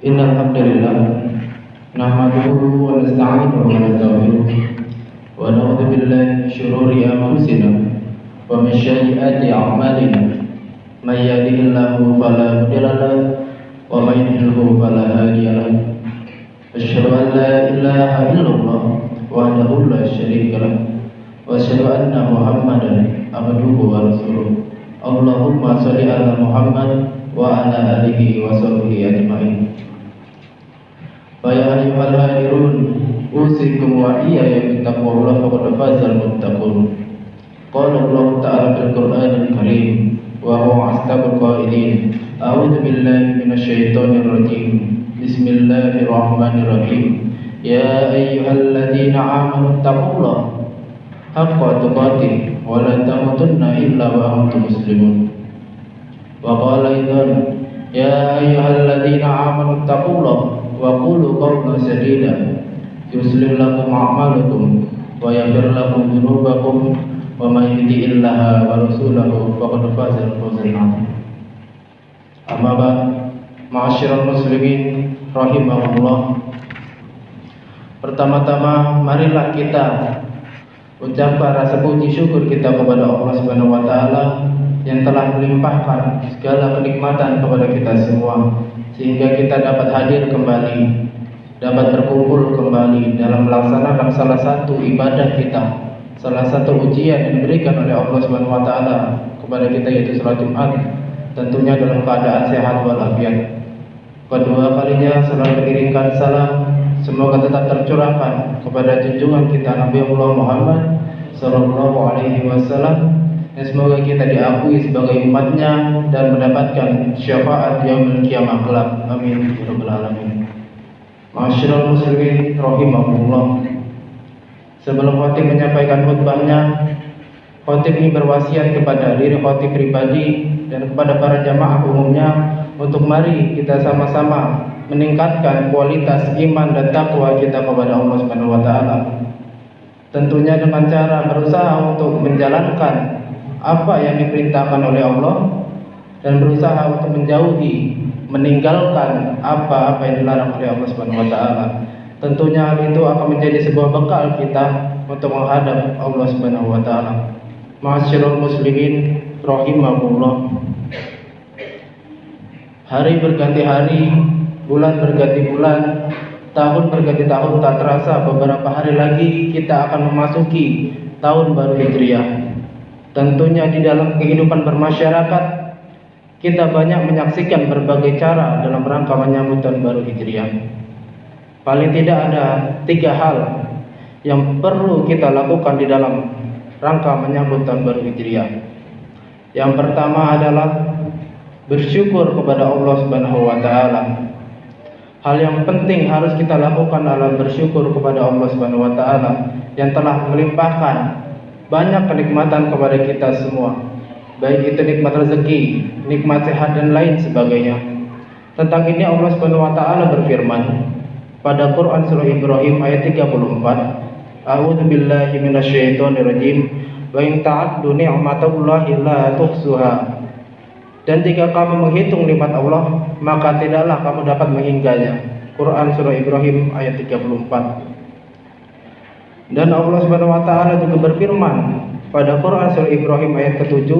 Innal hamdalillah nahmaduhu wa nasta'inuhu wa nastaghfiruh wa na'udzu billahi min shururi anfusina wa min sayyiati a'malina. May yahdihillahu fala mudilla lahu wa may yudlilhu fala hadiya lahu. Asyhadu an la ilaha illallah wahdahu la syarika lahu wa asyhadu anna Muhammadan abduhu wa rasuluh. Allahumma shalli ala Muhammad wa ala alihi wa sahbihi ajma'in. Ya ayyuhal hadirun, usikum wa iyaya bittaqwallah faqad fazal muttaqun. Qala Allah ta'ala fil Qur'anil Karim wa huwa asdaqul qailin. A'udzu billahi minasy syaithanir rajim. Bismillahirrahmanirrahim. Ya ayyuhalladzina amanu taqullaha haqqa tuqatih wa la tamutunna illa wa antum muslimun. Wa qala aidan ya ayyuhalladzina amanu taqullaha wa qulu qawlan sadida yuslih lakum a'malakum wa yaghfir lakum dhunubakum wa may yuti'illaha wa rasulahu faqad faza fawzan 'azima. Amma ba'd, ma'asyiral muslimin rahimahullah. Pertama-tama marilah kita ucapkan rasa puji syukur kita kepada Allah Subhanahu wa taala yang telah melimpahkan segala kenikmatan kepada kita semua, sehingga kita dapat hadir kembali, dapat berkumpul kembali dalam melaksanakan salah satu ibadah kita, salah satu ujian yang diberikan oleh Allah Subhanahu wa taala kepada kita, yaitu salat Jumat, tentunya dalam keadaan sehat walafiat. Kedua kalinya selalu mengirimkan salam semoga tetap tercurahkan kepada junjungan kita Nabi Allah Muhammad sallallahu alaihi wasallam, dan semoga kita diakui sebagai umatnya dan mendapatkan syafaat yaumil qiyamah kelak. Amin ya rabbal alamin. Ma'asyiral muslimin rahimahullah. Sebelum khatib menyampaikan khutbahnya, khatib ini berwasiat kepada diri khatib pribadi dan kepada para jamaah umumnya untuk mari kita sama-sama meningkatkan kualitas iman dan takwa kita kepada Allah Subhanahu wa taala. Tentunya dengan cara berusaha untuk menjalankan apa yang diperintahkan oleh Allah dan berusaha untuk menjauhi, meninggalkan apa-apa yang dilarang oleh Allah Subhanahu wa taala. Tentunya hal itu akan menjadi sebuah bekal kita untuk menghadap Allah Subhanahu wa taala. Ma'asyiral muslimin rahimahullah. Hari berganti hari, bulan berganti bulan, tahun berganti tahun, tak terasa beberapa hari lagi kita akan memasuki tahun baru Hijriah. Tentunya di dalam kehidupan bermasyarakat kita banyak menyaksikan berbagai cara dalam rangka menyambut tahun baru Hijriah. Paling tidak ada 3 hal yang perlu kita lakukan di dalam rangka menyambut tahun baru Hijriah. Yang pertama adalah bersyukur kepada Allah Subhanahu wa taala. Hal yang penting harus kita lakukan adalah bersyukur kepada Allah Subhanahu wa taala yang telah melimpahkan banyak kenikmatan kepada kita semua, baik itu nikmat rezeki, nikmat sehat dan lain sebagainya. Tentang ini Allah Subhanahu wa taala berfirman pada Quran surah Ibrahim ayat 34, A'udzu billahi minasyaitonir rajim, wa in ta'addu ni'matallahi la tuhsuha. Dan jika kamu menghitung nikmat Allah, maka tidaklah kamu dapat menghingganya. Quran surah Ibrahim ayat 34. Dan Allah Subhanahu wa taala juga berfirman pada Quran surah Ibrahim ayat ke-7,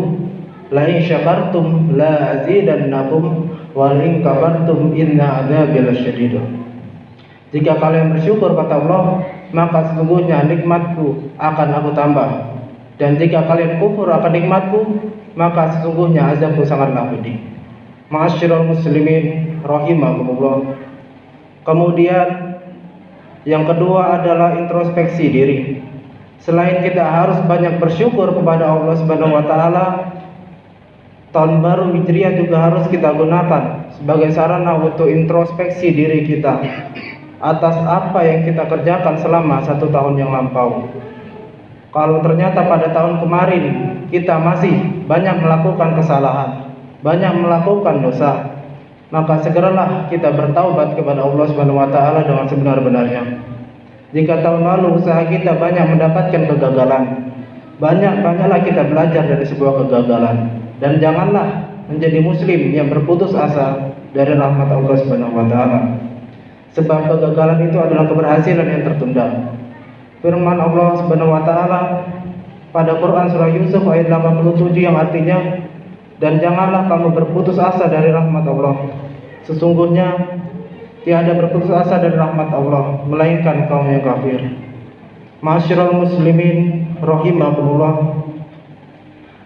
la in syakartum la azidannakum wa in kafartum inna adzabi lasyadid. Jika kalian bersyukur kata Allah, maka sesungguhnya nikmatku akan aku tambah. Dan jika kalian kufur akan nikmatku, maka sesungguhnya azabku sangatlah pedih. Ma'asyiral muslimin rahimakumullah. Kemudian yang kedua adalah introspeksi diri. Selain kita harus banyak bersyukur kepada Allah Subhanahu wa taala, tahun baru Hijriah juga harus kita gunakan sebagai sarana untuk introspeksi diri kita atas apa yang kita kerjakan selama 1 tahun yang lampau. Kalau ternyata pada tahun kemarin kita masih banyak melakukan kesalahan, banyak melakukan dosa, maka segeralah kita bertaubat kepada Allah Subhanahu wa taala dengan sebenar-benarnya. Jika tahun lalu usaha kita banyak mendapatkan kegagalan, banyaklah kita belajar dari sebuah kegagalan, dan janganlah menjadi muslim yang berputus asa dari rahmat Allah Subhanahu wa taala. Sebab kegagalan itu adalah keberhasilan yang tertunda. Firman Allah Subhanahu wa taala pada Quran surah Yusuf ayat 87 yang artinya, dan janganlah kamu berputus asa dari rahmat Allah. Sesungguhnya tiada berputus asa dari rahmat Allah melainkan kaum yang kafir. Ma'asyiral muslimin rahimakumullah.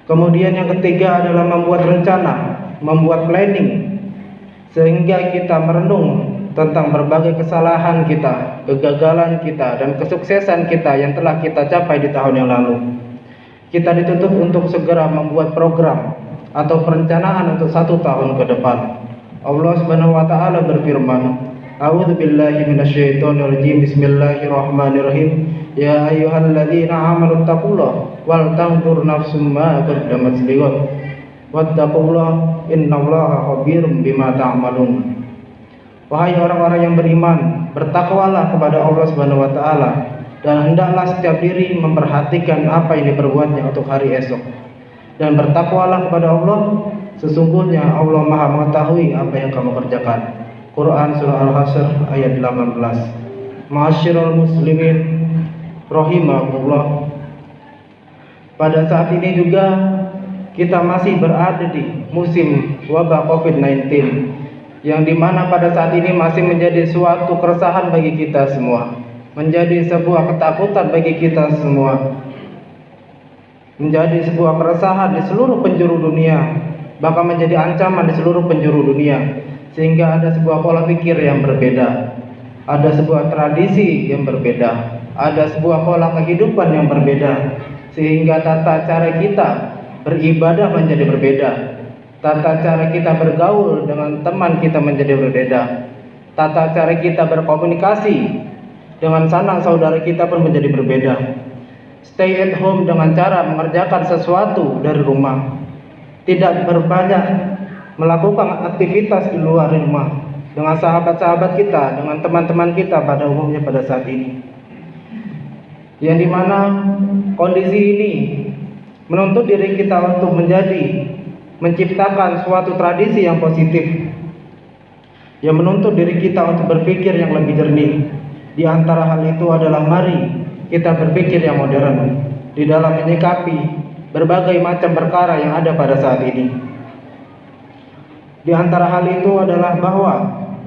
Kemudian yang ketiga adalah membuat rencana, membuat planning, sehingga kita merenung tentang berbagai kesalahan kita, kegagalan kita, dan kesuksesan kita yang telah kita capai di tahun yang lalu. Kita dituntut untuk segera membuat program atau perencanaan untuk 1 tahun ke depan. Allah Subhanahu wa taala berfirman, A'udzu billahi minasyaitonir rajim. Bismillahirrahmanirrahim. Ya ayyuhalladzina amanu taqullaha wal tanzur nafsum ma qaddamat lighad. Wattaqullaha innallaha khabirum bima ta'malun. Wahai orang-orang yang beriman, bertakwalah kepada Allah Subhanahu wa taala dan hendaklah setiap diri memperhatikan apa yang diperbuatnya untuk hari esok. Dan bertakwalah kepada Allah, sesungguhnya Allah Maha mengetahui apa yang kamu kerjakan. Quran surah Al-Hasyr ayat 18. Ma'asyiral muslimin rahimakumullah. Pada saat ini juga kita masih berada di musim wabah COVID-19, yang dimana pada saat ini masih menjadi suatu keresahan bagi kita semua, menjadi sebuah ketakutan bagi kita semua, menjadi sebuah keresahan di seluruh penjuru dunia, bahkan menjadi ancaman di seluruh penjuru dunia. Sehingga ada sebuah pola pikir yang berbeda, ada sebuah tradisi yang berbeda, ada sebuah pola kehidupan yang berbeda, sehingga tata cara kita beribadah menjadi berbeda, tata cara kita bergaul dengan teman kita menjadi berbeda, tata cara kita berkomunikasi dengan sanak saudara kita pun menjadi berbeda. Stay at home dengan cara mengerjakan sesuatu dari rumah, tidak berbanyak melakukan aktivitas di luar rumah dengan sahabat-sahabat kita, dengan teman-teman kita pada umumnya pada saat ini. Yang dimana kondisi ini menuntut diri kita untuk menciptakan suatu tradisi yang positif, yang menuntut diri kita untuk berpikir yang lebih jernih. Di antara hal itu adalah mari kita berpikir yang modern di dalam menyikapi berbagai macam perkara yang ada pada saat ini. Di antara hal itu adalah bahwa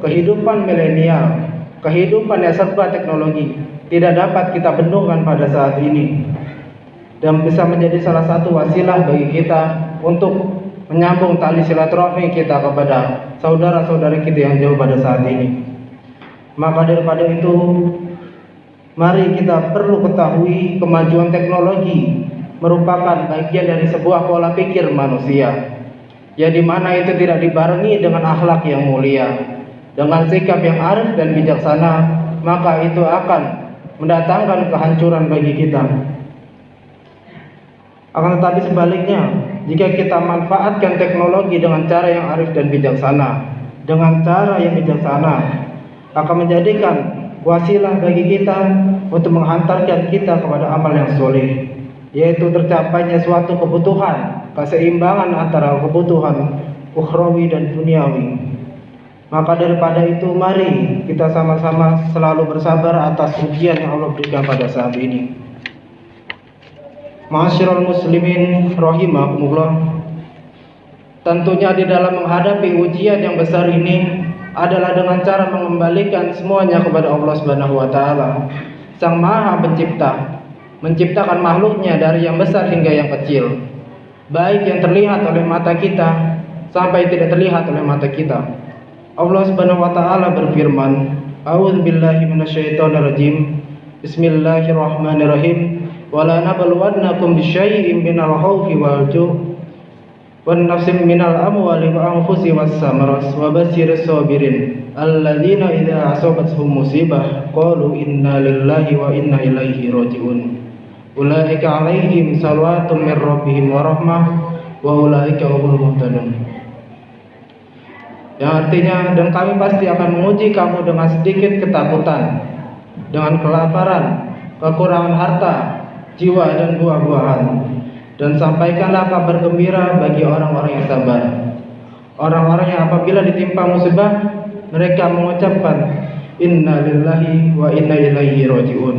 kehidupan milenial, kehidupan yang serba teknologi tidak dapat kita bendungkan pada saat ini, dan bisa menjadi salah satu wasilah bagi kita untuk menyambung tali silaturahmi kita kepada saudara-saudara kita yang jauh pada saat ini. Maka daripada itu, mari kita perlu ketahui kemajuan teknologi merupakan bagian dari sebuah pola pikir manusia, yang dimana itu tidak dibarengi dengan akhlak yang mulia, dengan sikap yang arif dan bijaksana, maka itu akan mendatangkan kehancuran bagi kita. Akan tetapi sebaliknya, jika kita manfaatkan teknologi dengan cara yang arif dan bijaksana, dengan cara yang bijaksana, akan menjadikan wasilah bagi kita untuk menghantarkan kita kepada amal yang soleh, yaitu tercapainya suatu kebutuhan, keseimbangan antara kebutuhan ukhrawi dan duniawi. Maka daripada itu, mari kita sama-sama selalu bersabar atas ujian yang Allah berikan pada saat ini. Ma'asyiral muslimin rahimakumullah. Tentunya di dalam menghadapi ujian yang besar ini adalah dengan cara mengembalikan semuanya kepada Allah Subhanahu wa taala, Sang Maha Pencipta, menciptakan makhluknya dari yang besar hingga yang kecil, baik yang terlihat oleh mata kita sampai tidak terlihat oleh mata kita. Allah Subhanahu wa taala berfirman, A'udzu billahi minasyaitonir rajim. Bismillahirrahmanirrahim. Wala nabluwannakum bisyai'in minal khaufi wal ju' wan nafsin minal amwali wa anfusi was samaras wa basyiris sabirin alladzina idza asabatuhum musibah qalu inna lillahi wa inna ilaihi raji'un. Ulaika 'alaihim salawatun mir rabbihim wa rahmah wa ulaika humul muhtadun. Yang artinya, dan kami pasti akan menguji kamu dengan sedikit ketakutan, dengan kelaparan, kekurangan harta, jiwa dan buah-buahan, dan sampaikanlah kabar gembira bagi orang-orang yang sabar. Orang-orang yang apabila ditimpa musibah mereka mengucapkan inna lillahi wa inna ilaihi raji'un.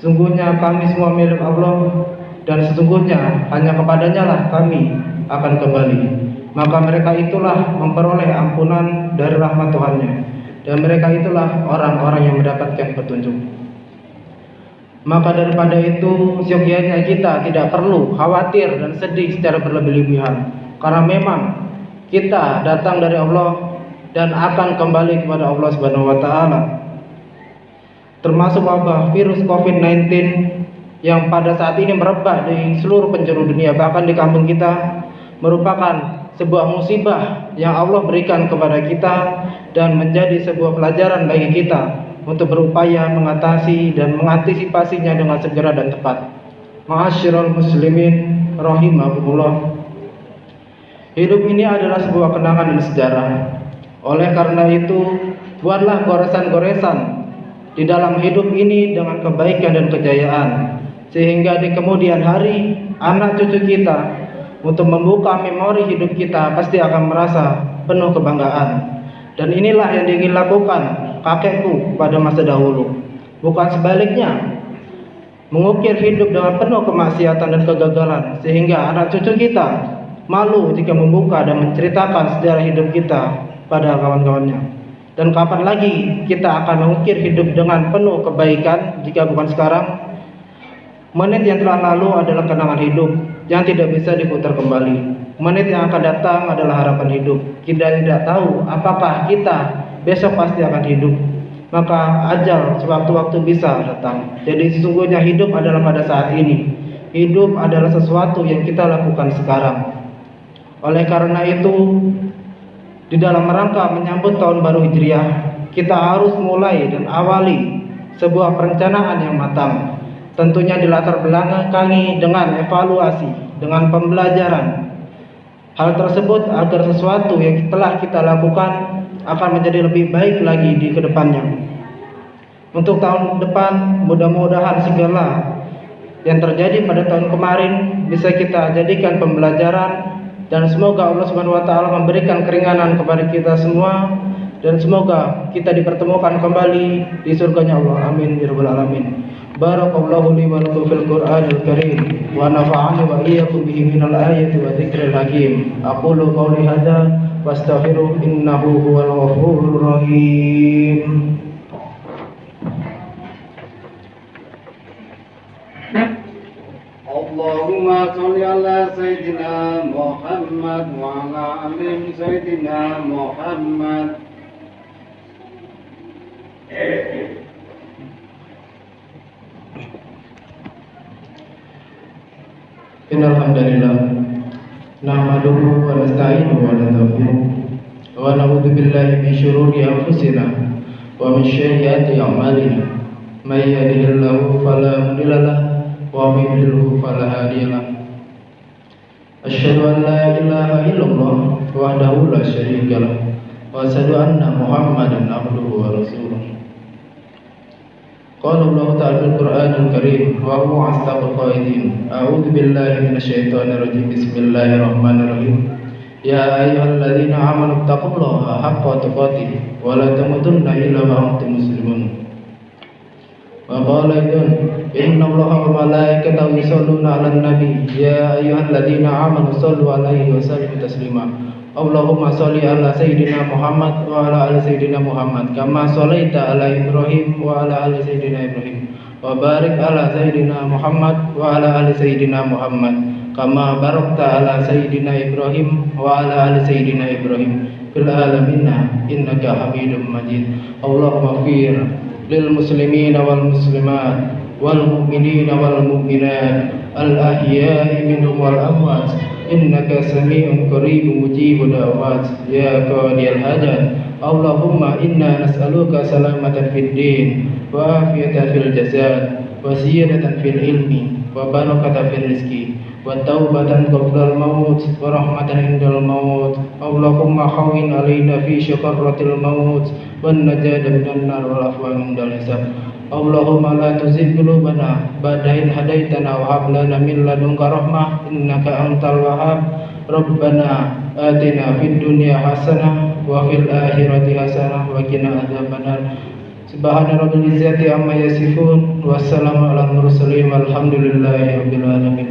Sungguhnya kami semua milik Allah dan sesungguhnya hanya kepadanya lah kami akan kembali. Maka mereka itulah memperoleh ampunan dari rahmat Tuhannya, dan mereka itulah orang-orang yang mendapatkan petunjuk. Maka daripada itu seyogyanya kita tidak perlu khawatir dan sedih secara berlebih-lebihan, karena memang kita datang dari Allah dan akan kembali kepada Allah Subhanahu wa taala. Termasuk wabah virus COVID-19 yang pada saat ini merebak di seluruh penjuru dunia, bahkan di kampung kita, merupakan sebuah musibah yang Allah berikan kepada kita dan menjadi sebuah pelajaran bagi kita untuk berupaya mengatasi dan mengantisipasinya dengan segera dan tepat. Ma'asyiral muslimin rahimakumullah. Hidup ini adalah sebuah kenangan dan sejarah. Oleh karena itu, buatlah goresan-goresan di dalam hidup ini dengan kebaikan dan kejayaan, sehingga di kemudian hari anak cucu kita untuk membuka memori hidup kita pasti akan merasa penuh kebanggaan. Dan inilah yang ingin lakukan kakekku pada masa dahulu, bukan sebaliknya, mengukir hidup dengan penuh kemaksiatan dan kegagalan, sehingga anak cucu kita malu jika membuka dan menceritakan sejarah hidup kita pada kawan-kawannya. Dan kapan lagi kita akan mengukir hidup dengan penuh kebaikan jika bukan sekarang? Menit yang telah lalu adalah kenangan hidup yang tidak bisa diputar kembali. Menit yang akan datang adalah harapan hidup. Kita tidak tahu apakah kita besok pasti akan hidup. Maka ajal sewaktu-waktu bisa datang. Jadi sesungguhnya hidup adalah pada saat ini. Hidup adalah sesuatu yang kita lakukan sekarang. Oleh karena itu, di dalam rangka menyambut tahun baru Hijriah, kita harus mulai dan awali sebuah perencanaan yang matang. Tentunya dilatar belakangi dengan evaluasi, dengan pembelajaran. Hal tersebut agar sesuatu yang telah kita lakukan akan menjadi lebih baik lagi di kedepannya. Untuk tahun depan, mudah-mudahan segala yang terjadi pada tahun kemarin bisa kita jadikan pembelajaran, dan semoga Allah Subhanahu wa taala memberikan keringanan kepada kita semua, dan semoga kita dipertemukan kembali di surganya Allah. Amin ya rabbal alamin. Barakallahu li wa lakum fil Qur'anil Karim wa nafa'ani wa iyyakum bihi minal ayati wa dzikril hakim. Aqulu qawli hadza wa astaghfiru innahu huwal ghafurur rahim. Allahumma sholli ala sayyidina Muhammad wa ala ali sayyidina Muhammad. Innal hamdalillah nahmaduhu wa nasta'inuhu wa nastaghfiruh wa na'udzu billahi min shururi anfusina wa min sayyiati a'malina. May yahdihillahu fala mudilla lahu wa may yudlilhu fala hadiya lahu. Asyhadu an la ilaha illallah wahdahu la syarika lahu wa asyhadu anna Muhammadan abduhu wa rasuluh. Qala Allah ta'ala fil Qur'anil Karim wa huwa asdaqul qailin. A'udzu billahi minasy syaithanir rajim. Bismillahirrahmanirrahim. Ya ayyuhalladzina amanu taqullaha haqqa tuqatih wa la tamutunna illa wa antum muslimun. Wa qala aidan innallaha wa malaikatahu yusholluna 'alan nabi ya ayyuhalladzina amanu shollu 'alaihi wa sallimu taslima. Allahumma sholli ala sayyidina Muhammad wa ala ali sayyidina Muhammad kama sholaita ala Ibrahim wa ala ali sayyidina Ibrahim wa barik ala sayyidina Muhammad wa ala ali sayyidina Muhammad kama barakta ala sayyidina Ibrahim wa ala ali sayyidina Ibrahim fil alamin innaka Hamidum Majid. Allahumma ighfir lil muslimina wal muslimat wal mu'minina wal mu'minat al ahya'i minhum wal amwat innaka sami'un qaribun mujibud da'wat ya qadiyal hajat. Allahumma inna nas'aluka salamatan fid din wa afiyatan fil jasad wa ziyadatan fil ilmi wa barakatan fil rizqi wa taubatan qabla al maut wa rahmatan indal maut. Allahumma hawwin alaina fi syaqaratil maut wan najata minan nar wal afwa indal hisab. Allahumma la tuzigh qulubana ba'da idh hadaitana wa hab lana min ladunka rahmah innaka antal wahhab. Rabbana atina fid dunya hasanah wa fil akhirati hasanah wa qina adzabannar. Subhana rabbil izzati amma yasifun, wassalamu ala mursalin, walhamdulillahi rabbil alamin.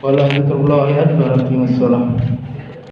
Wala dzikrullahi akbar.